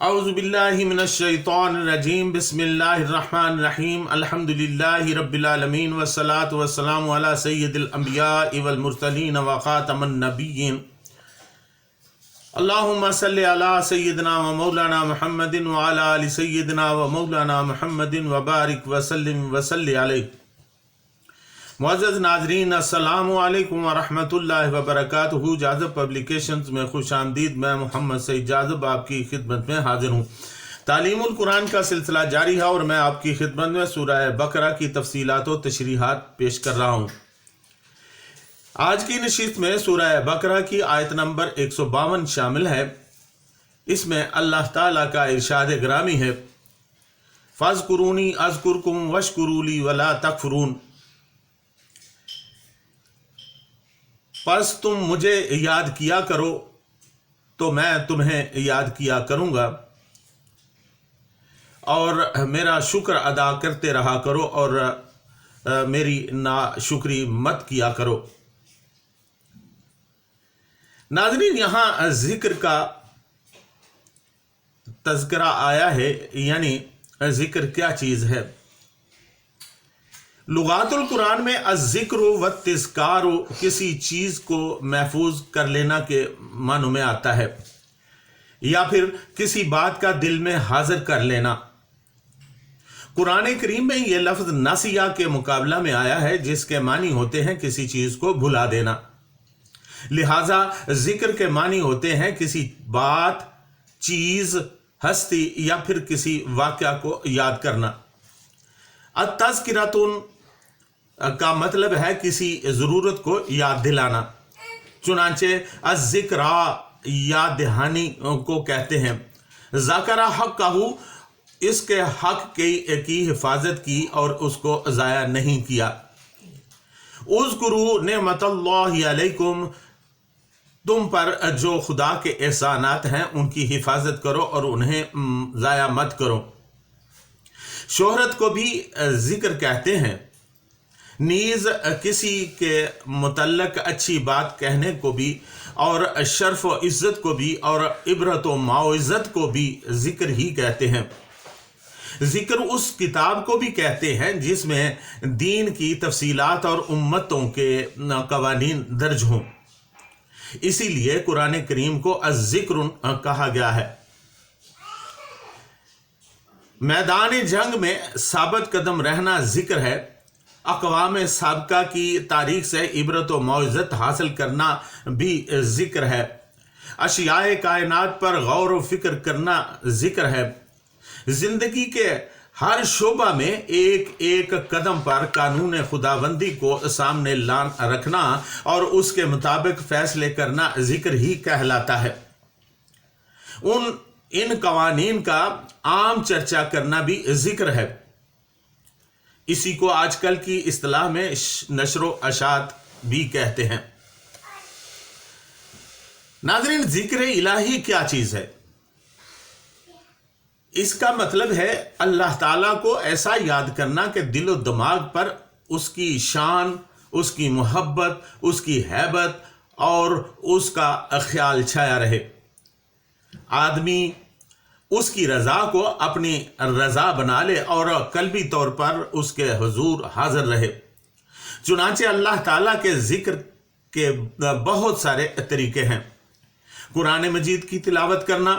اعوذ باللہ من الشیطان الرجیم بسم اللہ الرحمن الرحیم الحمدللہ رب العالمین والصلاة والسلام علی سید الانبیاء والمرسلین وخاتم النبیین اللہم صلی علی سیدنا و مولانا محمد وعلی آل سیدنا و مولانا محمد وبارک وسلم وصلی علیہ۔ معزز ناظرین، السلام علیکم ورحمۃ اللہ وبرکاتہ۔ جاذب پبلیکیشنز میں خوش آمدید۔ میں محمد سعید جاذب آپ کی خدمت میں حاضر ہوں۔ تعلیم القرآن کا سلسلہ جاری ہے اور میں آپ کی خدمت میں سورہ بقرہ کی تفصیلات و تشریحات پیش کر رہا ہوں۔ آج کی نشست میں سورہ بقرہ کی آیت نمبر 152 شامل ہے۔ اس میں اللہ تعالیٰ کا ارشاد گرامی ہے، فَاذْكُرُونِي أَذْكُرْكُمْ وَاشْكُرُوا لِي وَلَا تَكْفُرُونَ۔ پس تم مجھے یاد کیا کرو تو میں تمہیں یاد کیا کروں گا، اور میرا شکر ادا کرتے رہا کرو اور میری ناشکری مت کیا کرو۔ ناظرین، یہاں ذکر کا تذکرہ آیا ہے، یعنی ذکر کیا چیز ہے؟ لغات القرآن میں الذکر و تذکار کسی چیز کو محفوظ کر لینا کے معنی میں آتا ہے، یا پھر کسی بات کا دل میں حاضر کر لینا۔ قرآن کریم میں یہ لفظ نسیہ کے مقابلہ میں آیا ہے، جس کے معنی ہوتے ہیں کسی چیز کو بھلا دینا۔ لہٰذا ذکر کے معنی ہوتے ہیں کسی بات، چیز، ہستی یا پھر کسی واقعہ کو یاد کرنا۔ التذکرۃ کا مطلب ہے کسی ضرورت کو یاد دلانا، چنانچہ الذکریٰ یاد دہانی کو کہتے ہیں۔ ذکر حقہ، اس کے حق کی حفاظت کی اور اس کو ضائع نہیں کیا۔ اذکروا نعمت اللہ علیکم، تم پر جو خدا کے احسانات ہیں ان کی حفاظت کرو اور انہیں ضائع مت کرو۔ شہرت کو بھی ذکر کہتے ہیں، نیز کسی کے متعلق اچھی بات کہنے کو بھی، اور شرف و عزت کو بھی، اور عبرت و موعظت کو بھی ذکر ہی کہتے ہیں۔ ذکر اس کتاب کو بھی کہتے ہیں جس میں دین کی تفصیلات اور امتوں کے قوانین درج ہوں، اسی لیے قرآن کریم کو الذکر کہا گیا ہے۔ میدان جنگ میں ثابت قدم رہنا ذکر ہے۔ اقوام سابقہ کی تاریخ سے عبرت و موعظت حاصل کرنا بھی ذکر ہے۔ اشیاء کائنات پر غور و فکر کرنا ذکر ہے۔ زندگی کے ہر شعبہ میں ایک ایک قدم پر قانون خداوندی کو سامنے رکھنا اور اس کے مطابق فیصلے کرنا ذکر ہی کہلاتا ہے۔ ان قوانین کا عام چرچا کرنا بھی ذکر ہے۔ اسی کو آج کل کی اصطلاح میں نشر و اشاعت بھی کہتے ہیں۔ ناظرین، ذکر الہی کیا چیز ہے؟ اس کا مطلب ہے اللہ تعالیٰ کو ایسا یاد کرنا کہ دل و دماغ پر اس کی شان، اس کی محبت، اس کی ہیبت اور اس کا خیال چھایا رہے۔ آدمی اس کی رضا کو اپنی رضا بنا لے اور قلبی طور پر اس کے حضور حاضر رہے۔ چنانچہ اللہ تعالیٰ کے ذکر کے بہت سارے طریقے ہیں۔ قرآن مجید کی تلاوت کرنا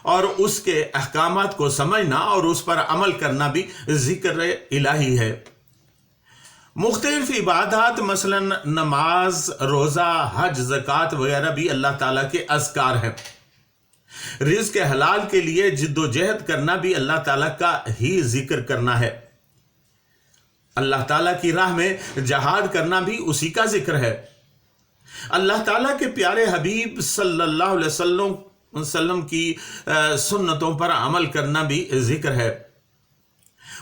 اور اس کے احکامات کو سمجھنا اور اس پر عمل کرنا بھی ذکر الہی ہے۔ مختلف عبادات مثلا نماز، روزہ، حج، زکوٰۃ وغیرہ بھی اللہ تعالیٰ کے اذکار ہیں۔ رزق حلال کے لیے جد و جہد کرنا بھی اللہ تعالیٰ کا ہی ذکر کرنا ہے۔ اللہ تعالیٰ کی راہ میں جہاد کرنا بھی اسی کا ذکر ہے۔ اللہ تعالیٰ کے پیارے حبیب صلی اللہ علیہ وسلم کی سنتوں پر عمل کرنا بھی ذکر ہے۔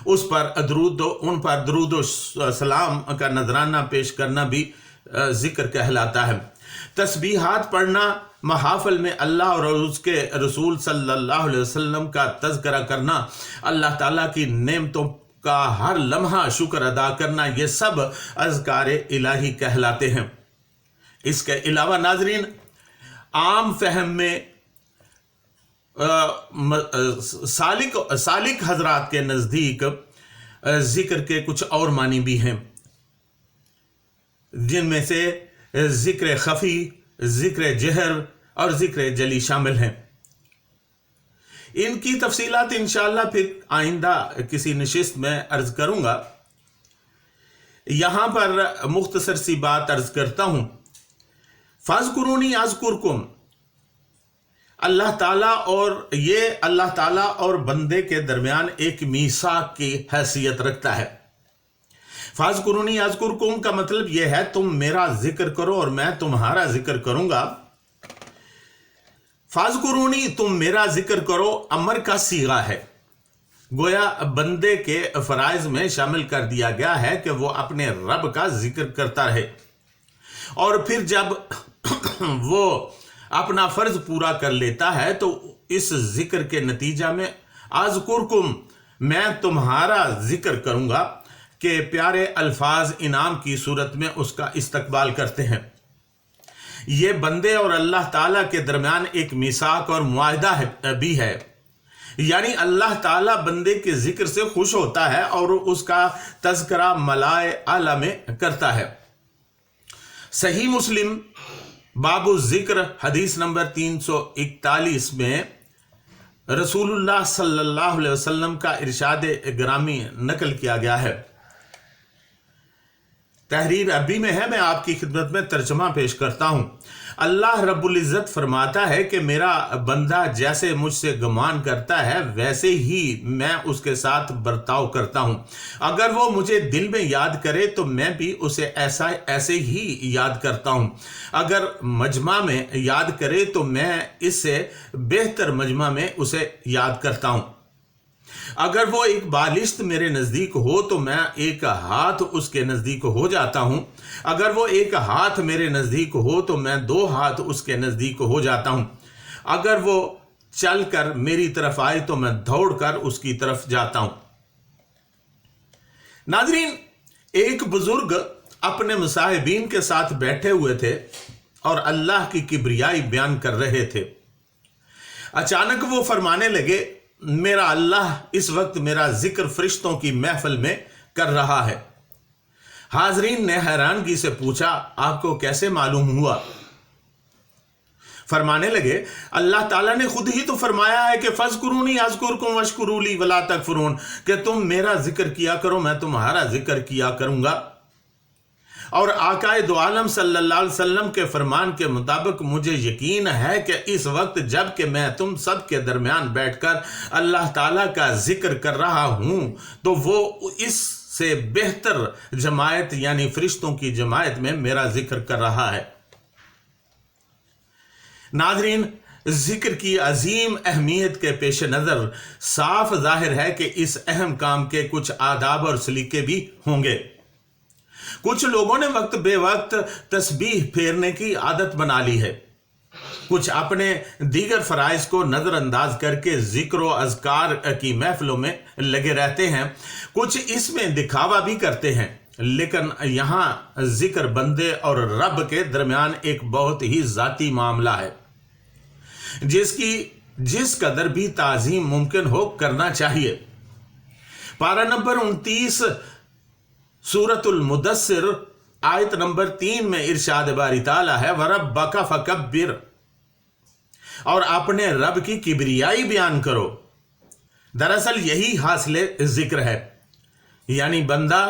ان پر درود و سلام کا نذرانہ پیش کرنا بھی ذکر کہلاتا ہے۔ تسبیحات پڑھنا، محافل میں اللہ اور اس کے رسول صلی اللہ علیہ وسلم کا تذکرہ کرنا، اللہ تعالیٰ کی نعمتوں کا ہر لمحہ شکر ادا کرنا، یہ سب اذکار الہی کہلاتے ہیں۔ اس کے علاوہ ناظرین، عام فہم میں سالک حضرات کے نزدیک ذکر کے کچھ اور معنی بھی ہیں، جن میں سے ذکر خفی، ذکر جہر اور ذکر جلی شامل ہیں۔ ان کی تفصیلات انشاءاللہ پھر آئندہ کسی نشست میں عرض کروں گا۔ یہاں پر مختصر سی بات عرض کرتا ہوں۔ فاذکرونی اذکرکم، اللہ تعالیٰ اور بندے کے درمیان ایک میثاق کی حیثیت رکھتا ہے۔ فاذکرونی اذکرکم کا مطلب یہ ہے تم میرا ذکر کرو اور میں تمہارا ذکر کروں گا۔ فاذکرونی تم میرا ذکر کرو امر کا صیغہ ہے، گویا بندے کے فرائض میں شامل کر دیا گیا ہے کہ وہ اپنے رب کا ذکر کرتا رہے، اور پھر جب وہ اپنا فرض پورا کر لیتا ہے تو اس ذکر کے نتیجہ میں اذکرکم، میں تمہارا ذکر کروں گا، کہ پیارے الفاظ انعام کی صورت میں اس کا استقبال کرتے ہیں۔ یہ بندے اور اللہ تعالیٰ کے درمیان ایک میثاق اور معاہدہ بھی ہے، یعنی اللہ تعالیٰ بندے کے ذکر سے خوش ہوتا ہے اور اس کا تذکرہ ملائے اعلیٰ میں کرتا ہے۔ صحیح مسلم باب الذکر حدیث نمبر 341 میں رسول اللہ صلی اللہ علیہ وسلم کا ارشاد گرامی نقل کیا گیا ہے۔ تحریر عربی میں ہے، میں آپ کی خدمت میں ترجمہ پیش کرتا ہوں۔ اللہ رب العزت فرماتا ہے کہ میرا بندہ جیسے مجھ سے گمان کرتا ہے ویسے ہی میں اس کے ساتھ برتاؤ کرتا ہوں۔ اگر وہ مجھے دل میں یاد کرے تو میں بھی اسے ایسے ہی یاد کرتا ہوں۔ اگر مجمع میں یاد کرے تو میں اس سے بہتر مجمع میں اسے یاد کرتا ہوں۔ اگر وہ ایک بالشت میرے نزدیک ہو تو میں ایک ہاتھ اس کے نزدیک ہو جاتا ہوں۔ اگر وہ ایک ہاتھ میرے نزدیک ہو تو میں 2 ہاتھ اس کے نزدیک ہو جاتا ہوں۔ اگر وہ چل کر میری طرف آئے تو میں دوڑ کر اس کی طرف جاتا ہوں۔ ناظرین، ایک بزرگ اپنے مصاحبین کے ساتھ بیٹھے ہوئے تھے اور اللہ کی کبریائی بیان کر رہے تھے۔ اچانک وہ فرمانے لگے، میرا اللہ اس وقت میرا ذکر فرشتوں کی محفل میں کر رہا ہے۔ حاضرین نے حیرانگی سے پوچھا، آپ کو کیسے معلوم ہوا؟ فرمانے لگے، اللہ تعالیٰ نے خود ہی تو فرمایا ہے کہ فاذکرونی اذکرکم واشکروا لی ولا تکفرون، کہ تم میرا ذکر کیا کرو میں تمہارا ذکر کیا کروں گا۔ اور آقا دو عالم صلی اللہ علیہ وسلم کے فرمان کے مطابق مجھے یقین ہے کہ اس وقت جب کہ میں تم سب کے درمیان بیٹھ کر اللہ تعالیٰ کا ذکر کر رہا ہوں تو وہ اس سے بہتر جماعت یعنی فرشتوں کی جماعت میں میرا ذکر کر رہا ہے۔ ناظرین، ذکر کی عظیم اہمیت کے پیش نظر صاف ظاہر ہے کہ اس اہم کام کے کچھ آداب اور سلیقے بھی ہوں گے۔ کچھ لوگوں نے وقت بے وقت تسبیح پھیرنے کی عادت بنا لی ہے، کچھ اپنے دیگر فرائض کو نظر انداز کر کے ذکر و اذکار کی محفلوں میں لگے رہتے ہیں، کچھ اس میں دکھاوا بھی کرتے ہیں، لیکن یہاں ذکر بندے اور رب کے درمیان ایک بہت ہی ذاتی معاملہ ہے جس قدر بھی تعظیم ممکن ہو کرنا چاہیے۔ پارہ نمبر 29 سورۃ المدثر آیت نمبر 3 میں ارشاد باری تعالیٰ ہے، وَرَبَّكَ فَكَبِّرْ، اور اپنے رب کی کبریائی بیان کرو۔ دراصل یہی حاصل ذکر ہے، یعنی بندہ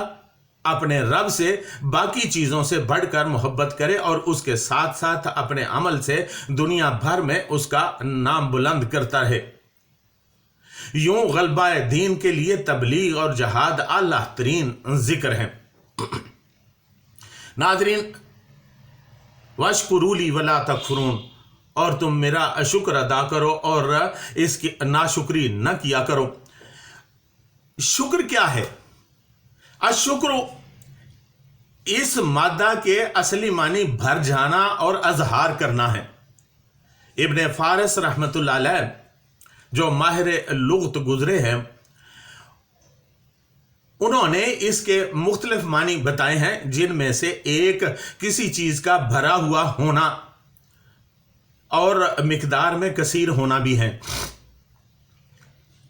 اپنے رب سے باقی چیزوں سے بڑھ کر محبت کرے اور اس کے ساتھ ساتھ اپنے عمل سے دنیا بھر میں اس کا نام بلند کرتا رہے۔ یوں غلبہ دین کے لیے تبلیغ اور جہاد اعلیٰ ترین ذکر ہیں۔ ناظرین، وَاشْكُرُوا لِي وَلَا تَكْفُرُونَ، اور تم میرا شکر ادا کرو اور اس کی ناشکری نہ کیا کرو۔ شکر کیا ہے؟ الشکر اس مادہ کے اصلی معنی بھر جانا اور اظہار کرنا ہے۔ ابن فارس رحمۃ اللہ علیہ جو ماہر لغت گزرے ہیں، انہوں نے اس کے مختلف معنی بتائے ہیں، جن میں سے ایک کسی چیز کا بھرا ہوا ہونا اور مقدار میں کثیر ہونا بھی ہے۔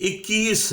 21